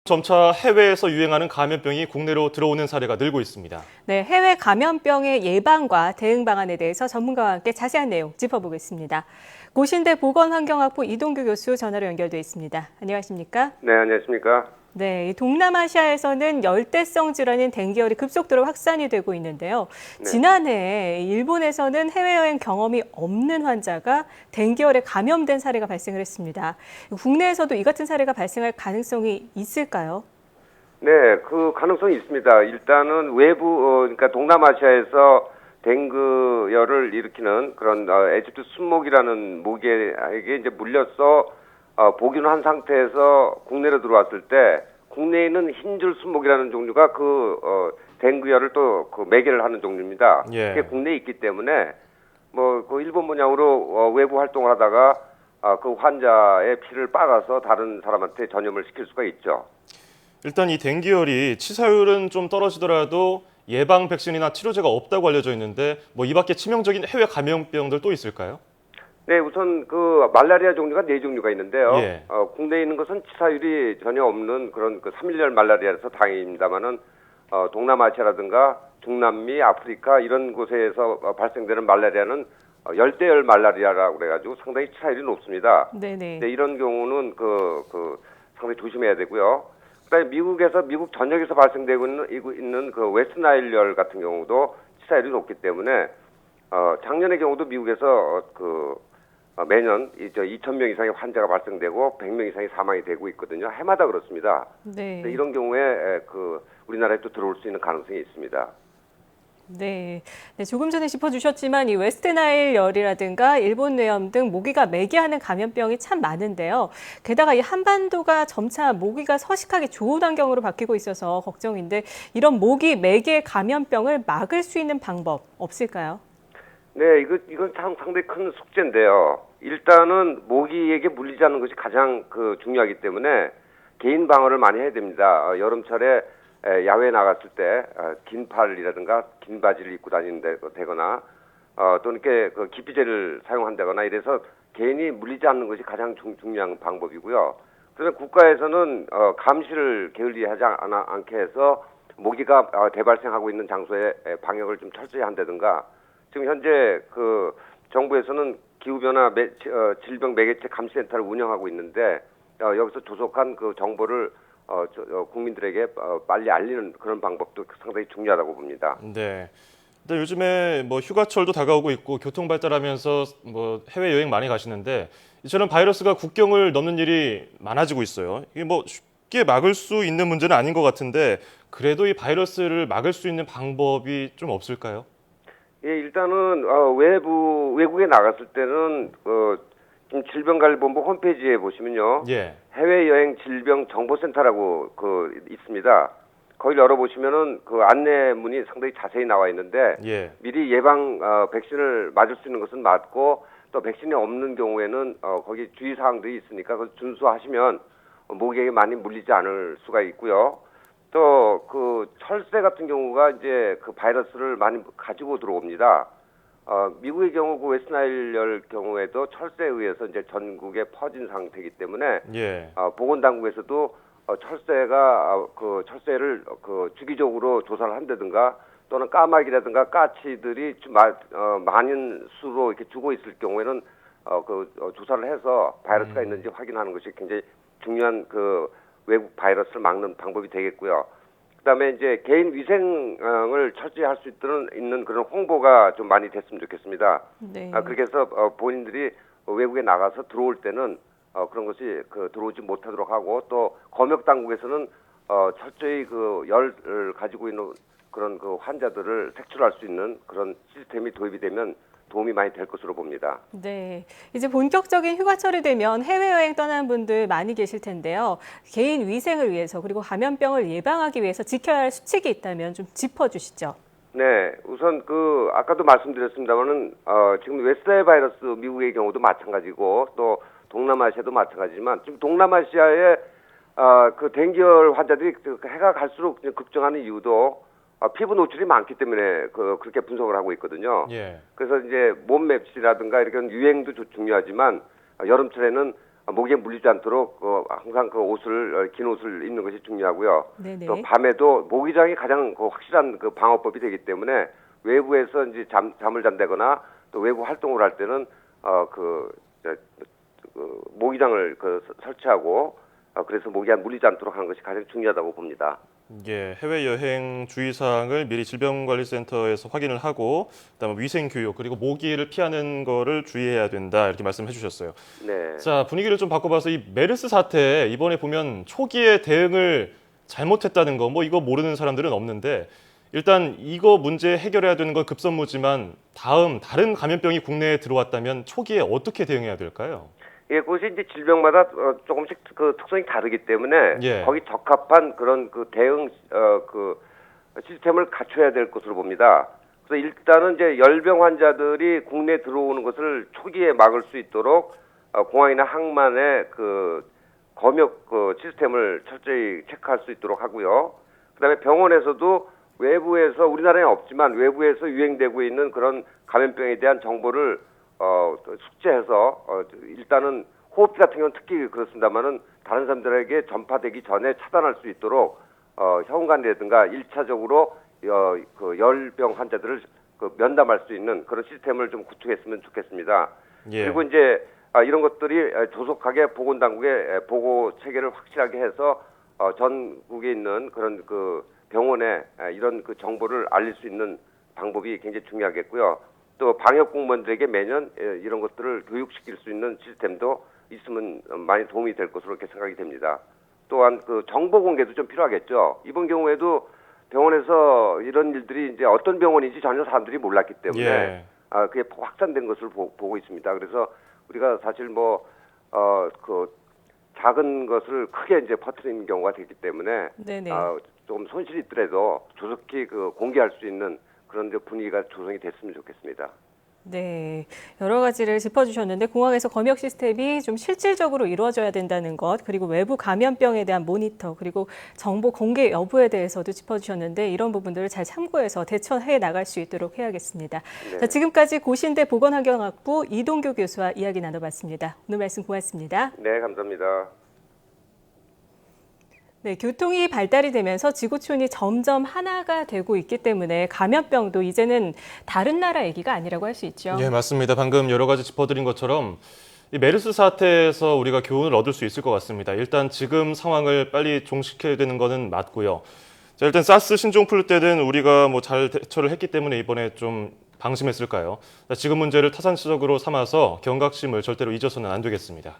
점차 해외에서 유행하는 감염병이 국내로 들어오는 사례가 늘고 있습니다. 네, 해외 감염병의 예방과 대응 방안에 대해서 전문가와 함께 자세한 내용 짚어보겠습니다. 고신대 보건환경학부 이동규 교수 전화로 연결돼 있습니다. 안녕하십니까? 네, 안녕하십니까? 네, 동남아시아에서는 열대성 질환인 댕기열이 급속도로 확산이 되고 있는데요. 네. 지난해 일본에서는 해외여행 경험이 없는 환자가 댕기열에 감염된 사례가 발생을 했습니다. 국내에서도 이 같은 사례가 발생할 가능성이 있을까요? 네, 그 가능성이 있습니다. 일단은 그러니까 동남아시아에서 댕그열을 일으키는 그런 에집트 순모기라는 모기에게 이제 물려서 복균을 한 상태에서 국내로 들어왔을 때 국내에 있는 흰줄 순모기라는 종류가 댕그열을 또 매개를 하는 종류입니다. 예. 그게 국내에 있기 때문에 그 일본 문양으로 외부 활동을 하다가 그 환자의 피를 빨아서 다른 사람한테 전염을 시킬 수가 있죠. 일단 이 댕기열이 치사율은 좀 떨어지더라도 예방 백신이나 치료제가 없다고 알려져 있는데 이 밖에 치명적인 해외 감염병들 또 있을까요? 네, 우선 말라리아 종류가 4종류가 있는데요. 예. 국내에 있는 것은 치사율이 전혀 없는 그런 3일열 말라리아에서 다행입니다만은 동남아시아라든가 중남미, 아프리카 이런 곳에서 발생되는 말라리아는 열대열 말라리아라고 그래가지고 상당히 치사율이 높습니다. 네네. 네, 이런 경우는 상당히 조심해야 되고요. 그다음에 미국 전역에서 발생되고 있는 웨스트나일열 같은 경우도 치사율이 높기 때문에 작년의 경우도 미국에서 매년 2,000명 이상의 환자가 발생되고 100명 이상이 사망이 되고 있거든요. 해마다 그렇습니다. 네. 이런 경우에 우리나라에 또 들어올 수 있는 가능성이 있습니다. 네. 네, 조금 전에 짚어주셨지만 이 웨스트나일열이라든가 일본 뇌염 등 모기가 매개하는 감염병이 참 많은데요. 게다가 이 한반도가 점차 모기가 서식하기 좋은 환경으로 바뀌고 있어서 걱정인데 이런 모기 매개 감염병을 막을 수 있는 방법 없을까요? 네, 이건 참 상당히 큰 숙제인데요. 일단은 모기에게 물리지 않는 것이 가장 중요하기 때문에 개인 방어를 많이 해야 됩니다. 여름철에 야외에 나갔을 때 긴 팔이라든가 긴 바지를 입고 다니거나 또는 이렇게 기피제를 사용한다거나 이래서 개인이 물리지 않는 것이 가장 중요한 방법이고요. 그래서 국가에서는 감시를 게을리하지 않게 해서 모기가 대발생하고 있는 장소에 방역을 좀 철저히 한다든가 지금 현재 정부에서는 기후변화 질병 매개체 감시센터를 운영하고 있는데 여기서 조속한 정보를 국민들에게 빨리 알리는 그런 방법도 상당히 중요하다고 봅니다. 네. 근데 요즘에 휴가철도 다가오고 있고 교통 발달하면서 해외 여행 많이 가시는데 이처럼 바이러스가 국경을 넘는 일이 많아지고 있어요. 이게 쉽게 막을 수 있는 문제는 아닌 것 같은데 그래도 이 바이러스를 막을 수 있는 방법이 좀 없을까요? 예, 일단은 외국에 나갔을 때는 지금 질병관리본부 홈페이지에 보시면요. 예. 해외여행 질병정보센터라고 있습니다. 거기 열어보시면은 안내문이 상당히 자세히 나와 있는데 예. 미리 예방 백신을 맞을 수 있는 것은 맞고 또 백신이 없는 경우에는 거기 주의사항들이 있으니까 그걸 준수하시면 모기에게 많이 물리지 않을 수가 있고요. 또 철새 같은 경우가 이제 바이러스를 많이 가지고 들어옵니다. 미국의 경우 웨스트나일열 경우에도 철새에 의해서 이제 전국에 퍼진 상태이기 때문에 예. 보건당국에서도 철새를 주기적으로 조사를 한다든가 또는 까마귀라든가 까치들이 많은 수로 이렇게 죽어 있을 경우에는 조사를 해서 바이러스가 있는지 확인하는 것이 굉장히 중요한 외국 바이러스를 막는 방법이 되겠고요. 그다음에 이제 개인 위생을 철저히 할 수 있는 그런 홍보가 좀 많이 됐으면 좋겠습니다. 네. 그렇게 해서 본인들이 외국에 나가서 들어올 때는 그런 것이 들어오지 못하도록 하고 또 검역 당국에서는 철저히 열을 가지고 있는 그런 환자들을 색출할 수 있는 그런 시스템이 도입이 되면 도움이 많이 될 것으로 봅니다. 네, 이제 본격적인 휴가철이 되면 해외여행 떠나는 분들 많이 계실 텐데요. 개인 위생을 위해서 그리고 감염병을 예방하기 위해서 지켜야 할 수칙이 있다면 좀 짚어주시죠. 네, 우선 아까도 말씀드렸습니다만은 지금 웨스트나일 바이러스 미국의 경우도 마찬가지고 또 동남아시아도 마찬가지지만 지금 동남아시아의 댕기열 환자들이 해가 갈수록 급증하는 이유도 피부 노출이 많기 때문에 그렇게 분석을 하고 있거든요. 예. 그래서 이제 몸 맵시라든가 이렇게 유행도 중요하지만 여름철에는 모기에 물리지 않도록 항상 그 옷을 긴 옷을 입는 것이 중요하고요. 네네. 또 밤에도 모기장이 가장 확실한 그 방어법이 되기 때문에 외부에서 이제 잠을 잔다거나 또 외부 활동을 할 때는 모기장을 설치하고 그래서 모기에 물리지 않도록 하는 것이 가장 중요하다고 봅니다. 예, 해외 여행 주의사항을 미리 질병관리센터에서 확인을 하고 그다음에 위생 교육 그리고 모기를 피하는 거를 주의해야 된다 이렇게 말씀해 주셨어요. 네. 자, 분위기를 좀 바꿔봐서 이 메르스 사태 이번에 보면 초기에 대응을 잘못했다는 거 뭐 이거 모르는 사람들은 없는데 일단 이거 문제 해결해야 되는 건 급선무지만 다른 감염병이 국내에 들어왔다면 초기에 어떻게 대응해야 될까요? 예, 그것이 이제 질병마다 조금씩 그 특성이 다르기 때문에 예. 거기 적합한 그런 그 대응 시스템을 갖춰야 될 것으로 봅니다. 그래서 일단은 이제 열병 환자들이 국내에 들어오는 것을 초기에 막을 수 있도록 공항이나 항만의 그 검역 시스템을 철저히 체크할 수 있도록 하고요. 그다음에 병원에서도 외부에서 우리나라에 없지만 외부에서 유행되고 있는 그런 감염병에 대한 정보를 숙지해서 일단은 호흡기 같은 경우는 특히 그렇습니다만은 다른 사람들에게 전파되기 전에 차단할 수 있도록 혈관이라든가 1차적으로 그 열병 환자들을 면담할 수 있는 그런 시스템을 좀 구축했으면 좋겠습니다. 예. 그리고 이제 이런 것들이 조속하게 보건당국에 보고 체계를 확실하게 해서 전국에 있는 그런 그 병원에 이런 그 정보를 알릴 수 있는 방법이 굉장히 중요하겠고요. 또 방역 공무원들에게 매년 이런 것들을 교육시킬 수 있는 시스템도 있으면 많이 도움이 될 것으로 이렇게 생각이 됩니다. 또한 그 정보 공개도 좀 필요하겠죠. 이번 경우에도 병원에서 이런 일들이 이제 어떤 병원인지 전혀 사람들이 몰랐기 때문에 예. 그게 확산된 것을 보고 있습니다. 그래서 우리가 사실 그 작은 것을 크게 이제 퍼뜨리는 경우가 되기 때문에 네네. 조금 손실이 있더라도 조속히 공개할 수 있는 그런 분위기가 조성이 됐으면 좋겠습니다. 네, 여러 가지를 짚어주셨는데 공항에서 검역 시스템이 좀 실질적으로 이루어져야 된다는 것, 그리고 외부 감염병에 대한 모니터, 그리고 정보 공개 여부에 대해서도 짚어주셨는데 이런 부분들을 잘 참고해서 대처해 나갈 수 있도록 해야겠습니다. 네. 자, 지금까지 고신대 보건환경학부 이동규 교수와 이야기 나눠봤습니다. 오늘 말씀 고맙습니다. 네, 감사합니다. 네, 교통이 발달이 되면서 지구촌이 점점 하나가 되고 있기 때문에 감염병도 이제는 다른 나라 얘기가 아니라고 할 수 있죠. 예, 맞습니다. 방금 여러 가지 짚어드린 것처럼 이 메르스 사태에서 우리가 교훈을 얻을 수 있을 것 같습니다. 일단 지금 상황을 빨리 종식해야 되는 거는 맞고요. 자, 일단 사스 신종플루 때는 우리가 잘 대처를 했기 때문에 이번에 좀 방심했을까요? 자, 지금 문제를 타산적으로 삼아서 경각심을 절대로 잊어서는 안 되겠습니다.